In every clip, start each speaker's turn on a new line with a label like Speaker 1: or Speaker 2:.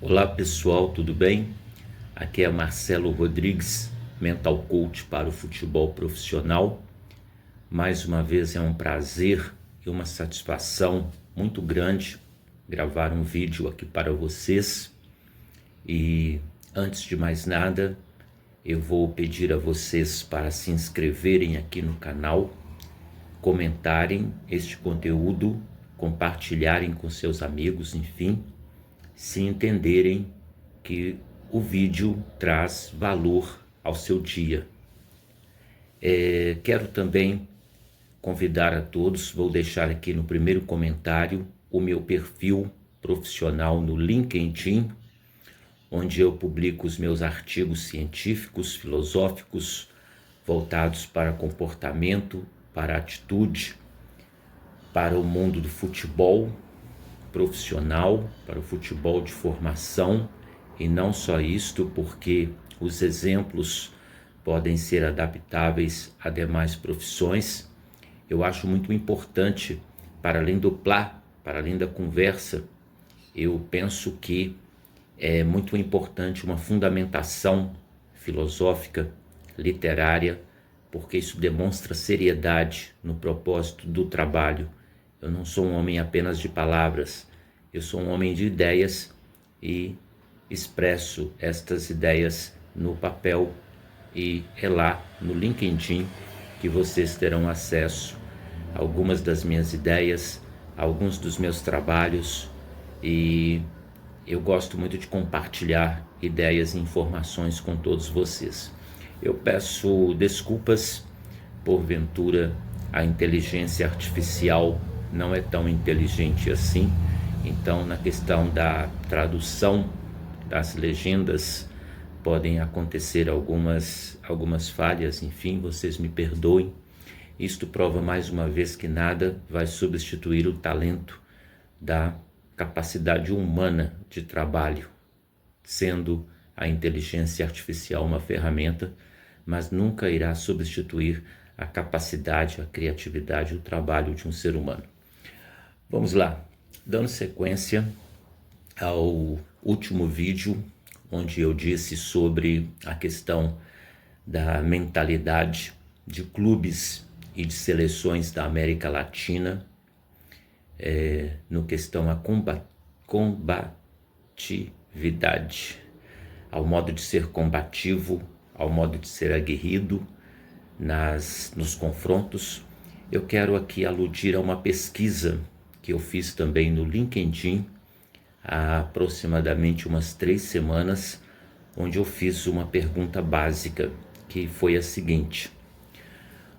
Speaker 1: Olá pessoal, tudo bem? Aqui é Marcelo Rodrigues, Mental Coach para o futebol profissional. Mais uma vez é um prazer e uma satisfação muito grande gravar um vídeo aqui para vocês. E antes de mais nada, eu vou pedir a vocês para se inscreverem aqui no canal, comentarem este conteúdo, compartilharem com seus amigos, enfim, se entenderem que o vídeo traz valor ao seu dia. Quero também convidar a todos, vou deixar aqui no primeiro comentário o meu perfil profissional no LinkedIn, onde eu publico os meus artigos científicos, filosóficos, voltados para comportamento, para atitude, para o mundo do futebol profissional, para o futebol de formação, e não só isto, porque os exemplos podem ser adaptáveis a demais profissões. Eu acho muito importante, para além do para além da conversa, eu penso que é muito importante uma fundamentação filosófica, literária, porque isso demonstra seriedade no propósito do trabalho. Eu não sou um homem apenas de palavras, eu sou um homem de ideias e expresso estas ideias no papel, e é lá no LinkedIn que vocês terão acesso a algumas das minhas ideias, a alguns dos meus trabalhos, e eu gosto muito de compartilhar ideias e informações com todos vocês. Eu peço desculpas, porventura a inteligência artificial não é tão inteligente assim, então na questão da tradução das legendas podem acontecer algumas falhas, enfim, vocês me perdoem. Isto prova mais uma vez que nada vai substituir o talento da capacidade humana de trabalho, sendo a inteligência artificial uma ferramenta, mas nunca irá substituir a capacidade, a criatividade, o trabalho de um ser humano. Vamos lá, dando sequência ao último vídeo, onde eu disse sobre a questão da mentalidade de clubes e de seleções da América Latina, no questão a combatividade, ao modo de ser combativo, ao modo de ser aguerrido nos confrontos. Eu quero aqui aludir a uma pesquisa que eu fiz também no LinkedIn há aproximadamente umas 3 semanas, onde eu fiz uma pergunta básica, que foi a seguinte: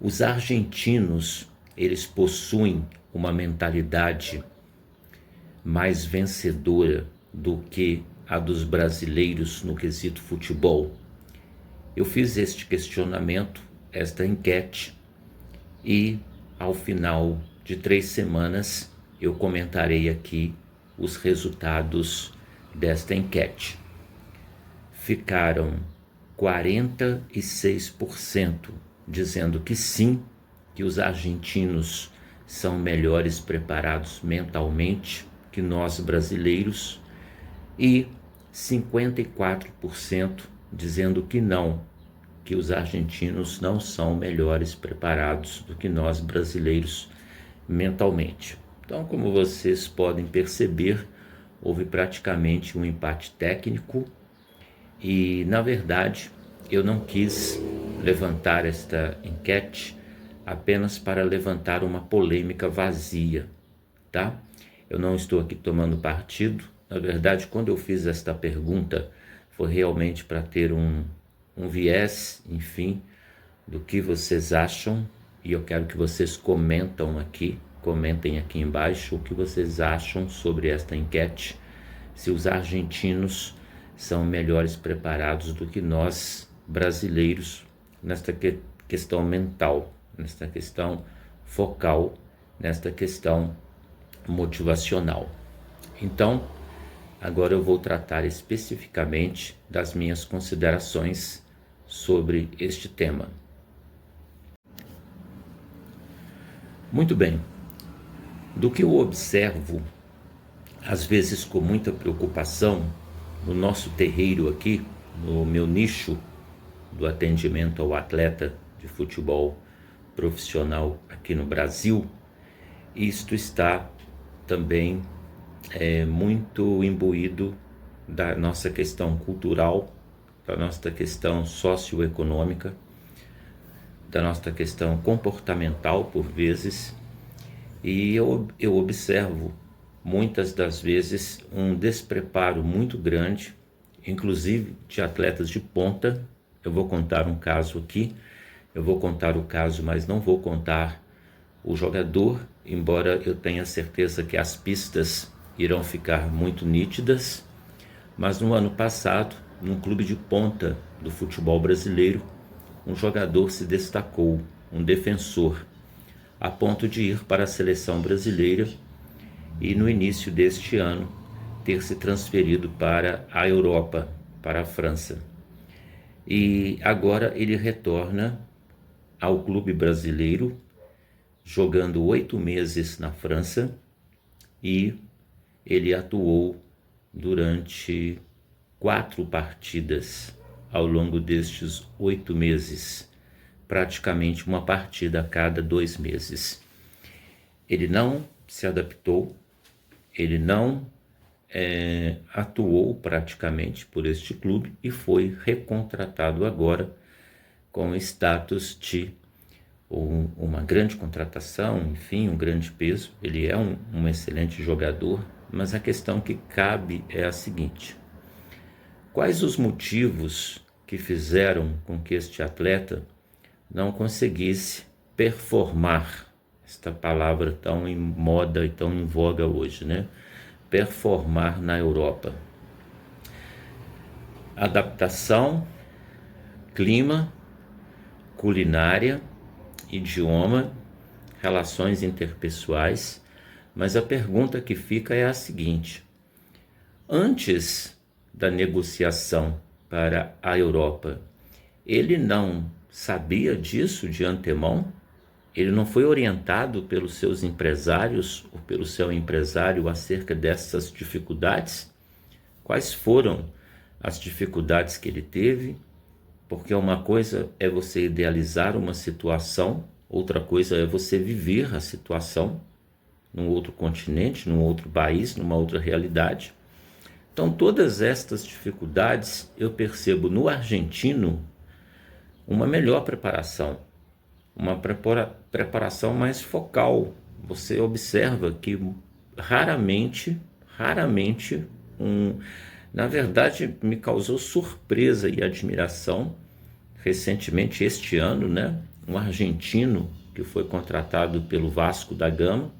Speaker 1: os argentinos, eles possuem uma mentalidade mais vencedora do que a dos brasileiros no quesito futebol? Eu fiz este questionamento, esta enquete, e ao final de 3 semanas eu comentarei aqui os resultados desta enquete. Ficaram 46% dizendo que sim, que os argentinos são melhores preparados mentalmente que nós brasileiros, e 54% dizendo que não, que os argentinos não são melhores preparados do que nós brasileiros mentalmente. Então, como vocês podem perceber, houve praticamente um empate técnico, e na verdade eu não quis levantar esta enquete apenas para levantar uma polêmica vazia, tá? Eu não estou aqui tomando partido. Na verdade, quando eu fiz esta pergunta, foi realmente para ter um viés, enfim, do que vocês acham, e eu quero que vocês comentem aqui embaixo o que vocês acham sobre esta enquete, se os argentinos são melhores preparados do que nós brasileiros nesta questão mental, nesta questão focal, nesta questão motivacional. Então, agora eu vou tratar especificamente das minhas considerações sobre este tema. Muito bem, do que eu observo, às vezes com muita preocupação, no nosso terreiro aqui, no meu nicho do atendimento ao atleta de futebol profissional aqui no Brasil, isto está também muito imbuído da nossa questão cultural, da nossa questão socioeconômica, da nossa questão comportamental por vezes, e eu observo muitas das vezes um despreparo muito grande, inclusive de atletas de ponta. Eu vou contar um caso aqui, eu vou contar o caso, mas não vou contar o jogador, embora eu tenha certeza que as pistas irão ficar muito nítidas. Mas no ano passado, num clube de ponta do futebol brasileiro, um jogador se destacou, um defensor, a ponto de ir para a seleção brasileira e no início deste ano ter se transferido para a Europa, para a França. E agora ele retorna ao clube brasileiro, jogando 8 meses na França, e ele atuou durante 4 partidas ao longo destes 8 meses, praticamente uma partida a cada 2 meses. Ele não se adaptou, ele não atuou praticamente por este clube e foi recontratado agora com status de uma grande contratação, enfim, um grande peso. Ele é um excelente jogador, mas a questão que cabe é a seguinte: quais os motivos que fizeram com que este atleta não conseguisse performar, esta palavra tão em moda e tão em voga hoje, né? Performar na Europa? Adaptação, clima, culinária, idioma, relações interpessoais. Mas a pergunta que fica é a seguinte: antes da negociação para a Europa, ele não sabia disso de antemão? Ele não foi orientado pelos seus empresários ou pelo seu empresário acerca dessas dificuldades? Quais foram as dificuldades que ele teve? Porque uma coisa é você idealizar uma situação, outra coisa é você viver a situação num outro continente, num outro país, numa outra realidade. Então, todas estas dificuldades eu percebo no argentino uma melhor preparação, uma preparação mais focal. Você observa que raramente, na verdade, me causou surpresa e admiração recentemente, este ano, né? Um argentino que foi contratado pelo Vasco da Gama,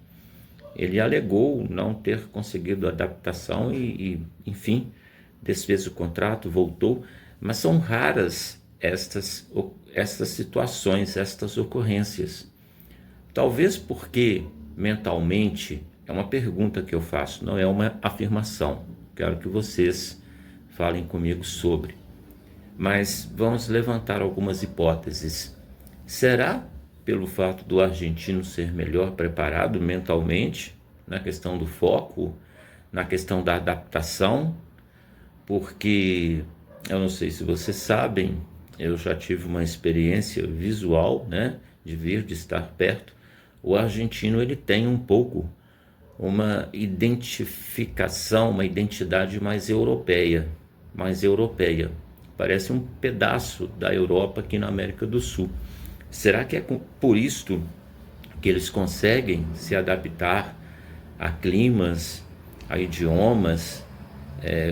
Speaker 1: ele alegou não ter conseguido adaptação e enfim, desfez o contrato, voltou. Mas são raras estas situações, estas ocorrências. Talvez porque mentalmente, é uma pergunta que eu faço, não é uma afirmação. Quero que vocês falem comigo sobre. Mas vamos levantar algumas hipóteses. Será pelo fato do argentino ser melhor preparado mentalmente, na questão do foco, na questão da adaptação? Porque, eu não sei se vocês sabem, eu já tive uma experiência visual, né, de estar perto. O argentino, ele tem um pouco uma identificação, uma identidade mais europeia. Parece um pedaço da Europa aqui na América do Sul. Será que é por isto que eles conseguem se adaptar a climas, a idiomas?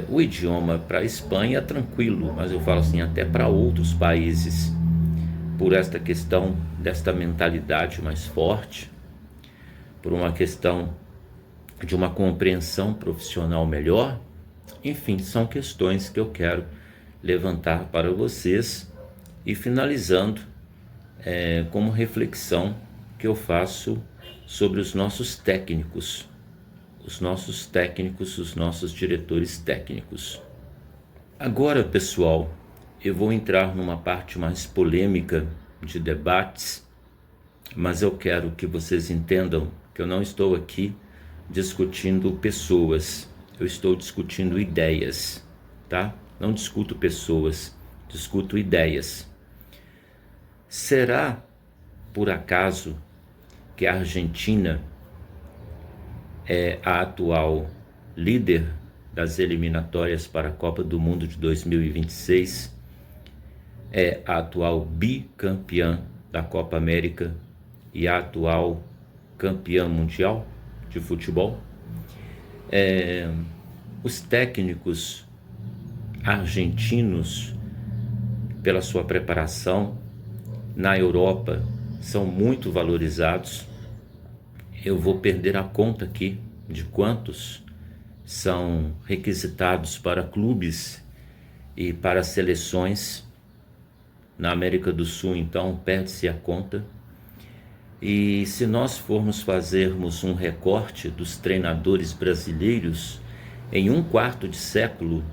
Speaker 1: O idioma para a Espanha é tranquilo, mas eu falo assim, até para outros países, por esta questão desta mentalidade mais forte, por uma questão de uma compreensão profissional melhor. Enfim, são questões que eu quero levantar para vocês e finalizando como reflexão que eu faço sobre os nossos técnicos, os nossos diretores técnicos. Agora, pessoal, eu vou entrar numa parte mais polêmica de debates, mas eu quero que vocês entendam que eu não estou aqui discutindo pessoas, eu estou discutindo ideias. tá? Não discuto pessoas, discuto ideias. Será, por acaso, que a Argentina é a atual líder das eliminatórias para a Copa do Mundo de 2026? É a atual bicampeã da Copa América e a atual campeã mundial de futebol? Os técnicos argentinos, pela sua preparação na Europa, são muito valorizados. Eu vou perder a conta aqui de quantos são requisitados para clubes e para seleções. Na América do Sul, então, perde-se a conta. E se nós formos fazermos um recorte dos treinadores brasileiros em um quarto de século,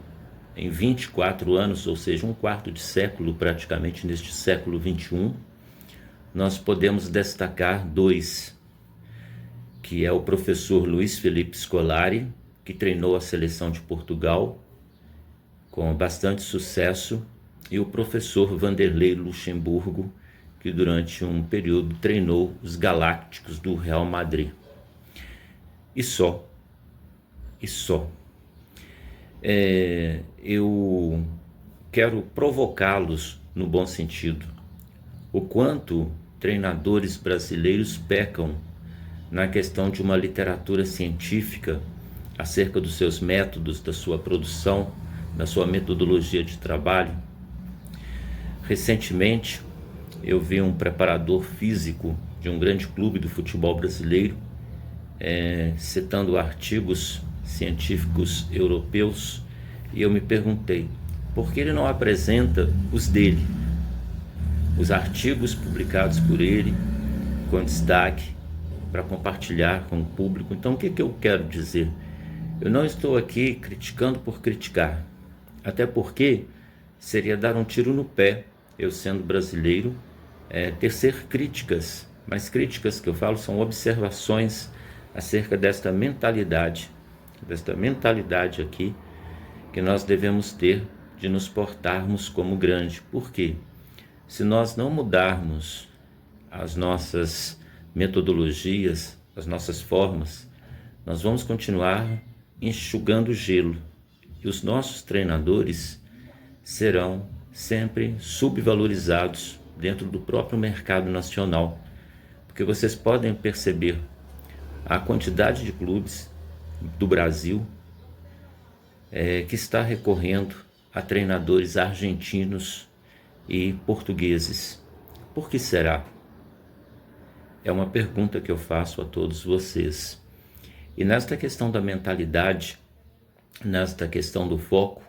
Speaker 1: em 24 anos, ou seja, um quarto de século praticamente neste século 21, nós podemos destacar dois, que é o professor Luiz Felipe Scolari, que treinou a seleção de Portugal com bastante sucesso, e o professor Vanderlei Luxemburgo, que durante um período treinou os Galácticos do Real Madrid. E só. Eu quero provocá-los no bom sentido. O quanto treinadores brasileiros pecam na questão de uma literatura científica acerca dos seus métodos, da sua produção, da sua metodologia de trabalho. Recentemente, eu vi um preparador físico de um grande clube do futebol brasileiro citando artigos científicos europeus, e eu me perguntei, por que ele não apresenta os dele, os artigos publicados por ele, com destaque, para compartilhar com o público? Então, o que eu quero dizer? Eu não estou aqui criticando por criticar, até porque seria dar um tiro no pé, eu sendo brasileiro, tecer críticas, mas críticas que eu falo são observações acerca desta mentalidade aqui, que nós devemos ter de nos portarmos como grande. Por quê? Se nós não mudarmos as nossas metodologias, as nossas formas, nós vamos continuar enxugando gelo, e os nossos treinadores serão sempre subvalorizados dentro do próprio mercado nacional, porque vocês podem perceber a quantidade de clubes do Brasil que está recorrendo a treinadores argentinos e portugueses. Por que será? É uma pergunta que eu faço a todos vocês. E nesta questão da mentalidade, nesta questão do foco,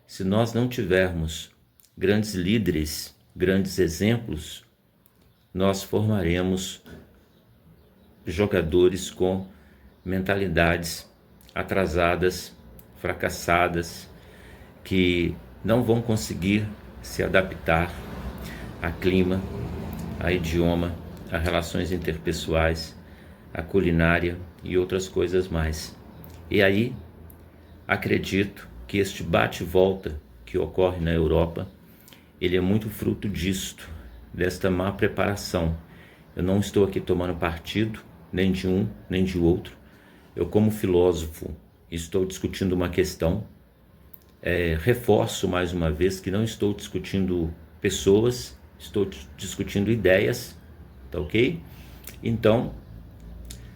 Speaker 1: se nós não tivermos grandes líderes, grandes exemplos, nós formaremos jogadores com mentalidades atrasadas, fracassadas, que não vão conseguir se adaptar a clima, a idioma, a relações interpessoais, a culinária e outras coisas mais. E aí, acredito que este bate-volta que ocorre na Europa, ele é muito fruto disto, desta má preparação. Eu não estou aqui tomando partido, nem de um, nem de outro. Eu, como filósofo, estou discutindo uma questão. Reforço mais uma vez que não estou discutindo pessoas, estou discutindo ideias, tá ok? Então,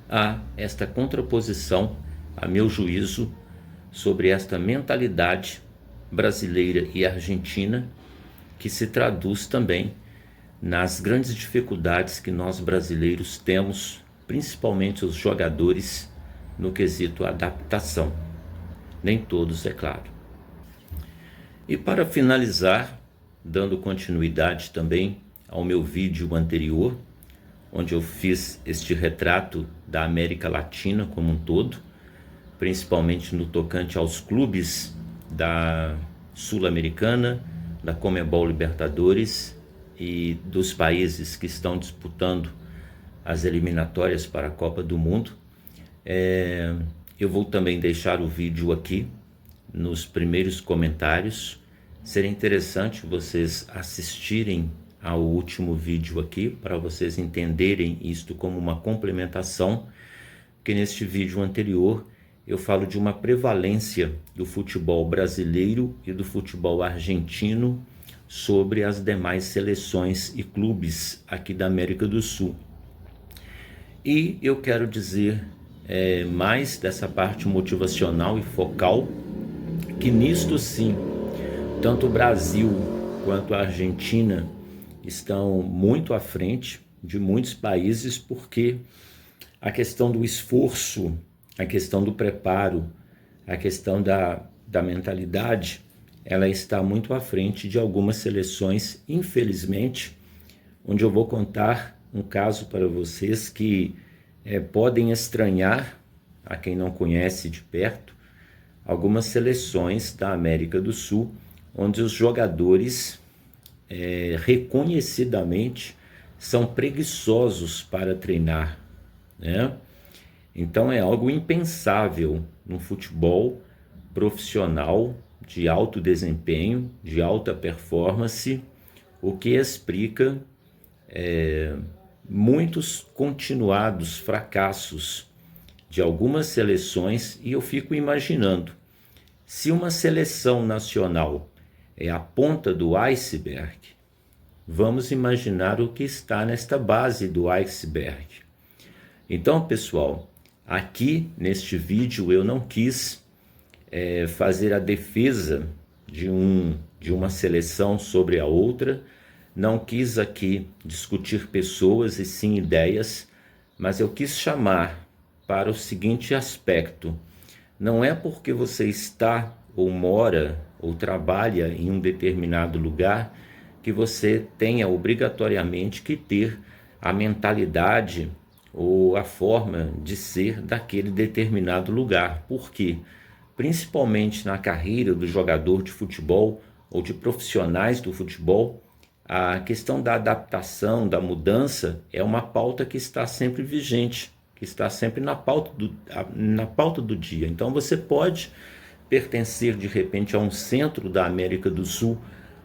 Speaker 1: há esta contraposição, a meu juízo, sobre esta mentalidade brasileira e argentina, que se traduz também nas grandes dificuldades que nós brasileiros temos, principalmente os jogadores, no quesito adaptação. Nem todos, é claro. E para finalizar, dando continuidade também ao meu vídeo anterior, onde eu fiz este retrato da América Latina como um todo, principalmente no tocante aos clubes da Sul-Americana, da Conmebol Libertadores e dos países que estão disputando as eliminatórias para a Copa do Mundo. Eu vou também deixar o vídeo aqui nos primeiros comentários. Seria interessante vocês assistirem ao último vídeo aqui, para vocês entenderem isto como uma complementação, porque neste vídeo anterior eu falo de uma prevalência do futebol brasileiro e do futebol argentino sobre as demais seleções e clubes aqui da América do Sul. E eu quero dizer mais dessa parte motivacional e focal, que nisto sim, tanto o Brasil quanto a Argentina estão muito à frente de muitos países, porque a questão do esforço, a questão do preparo, a questão da mentalidade, ela está muito à frente de algumas seleções, infelizmente, onde eu vou contar um caso para vocês que podem estranhar, a quem não conhece de perto, algumas seleções da América do Sul, onde os jogadores reconhecidamente são preguiçosos para treinar, né? Então é algo impensável no futebol profissional de alto desempenho, de alta performance, o que explica muitos continuados fracassos de algumas seleções. E eu fico imaginando, se uma seleção nacional é a ponta do iceberg, vamos imaginar o que está nesta base do iceberg. Então, pessoal, aqui neste vídeo eu não quis fazer a defesa de uma seleção sobre a outra, não quis aqui discutir pessoas e sim ideias, mas eu quis chamar para o seguinte aspecto: não é porque você está ou mora ou trabalha em um determinado lugar que você tenha obrigatoriamente que ter a mentalidade ou a forma de ser daquele determinado lugar. Por quê? Principalmente na carreira do jogador de futebol ou de profissionais do futebol, a questão da adaptação, da mudança, é uma pauta que está sempre vigente, que está sempre na pauta do dia. Então você pode pertencer de repente a um centro da América do Sul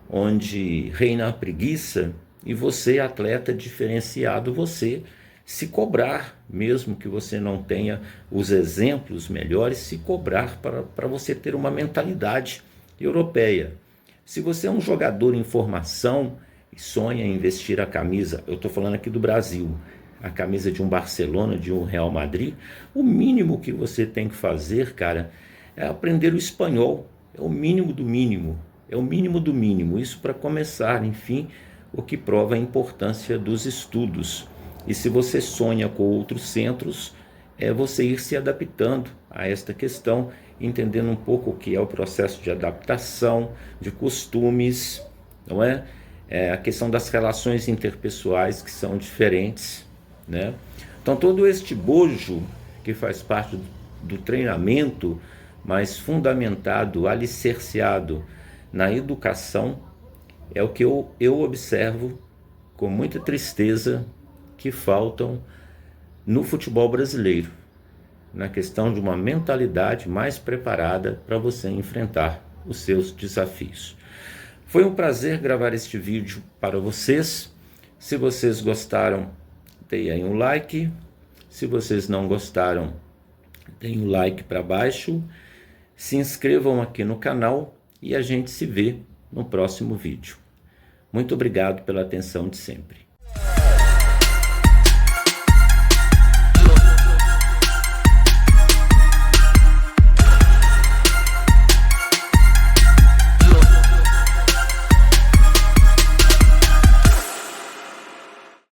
Speaker 1: onde reina a preguiça, e você, atleta diferenciado, você se cobrar, mesmo que você não tenha os exemplos melhores, se cobrar para você ter uma mentalidade europeia. Se você é um jogador em formação e sonha em vestir a camisa, eu estou falando aqui do Brasil, a camisa de um Barcelona, de um Real Madrid, o mínimo que você tem que fazer, cara, é aprender o espanhol. É o mínimo do mínimo, é o mínimo do mínimo, isso para começar, enfim, o que prova a importância dos estudos. E se você sonha com outros centros, é você ir se adaptando a esta questão, entendendo um pouco o que é o processo de adaptação, de costumes, não é? A questão das relações interpessoais que são diferentes, né? Então todo este bojo que faz parte do treinamento, mas fundamentado, alicerciado na educação, é o que eu observo com muita tristeza que faltam no futebol brasileiro, na questão de uma mentalidade mais preparada para você enfrentar os seus desafios. Foi um prazer gravar este vídeo para vocês. Se vocês gostaram, deem aí um like. Se vocês não gostaram, deem um like para baixo. Se inscrevam aqui no canal e a gente se vê no próximo vídeo. Muito obrigado pela atenção de sempre.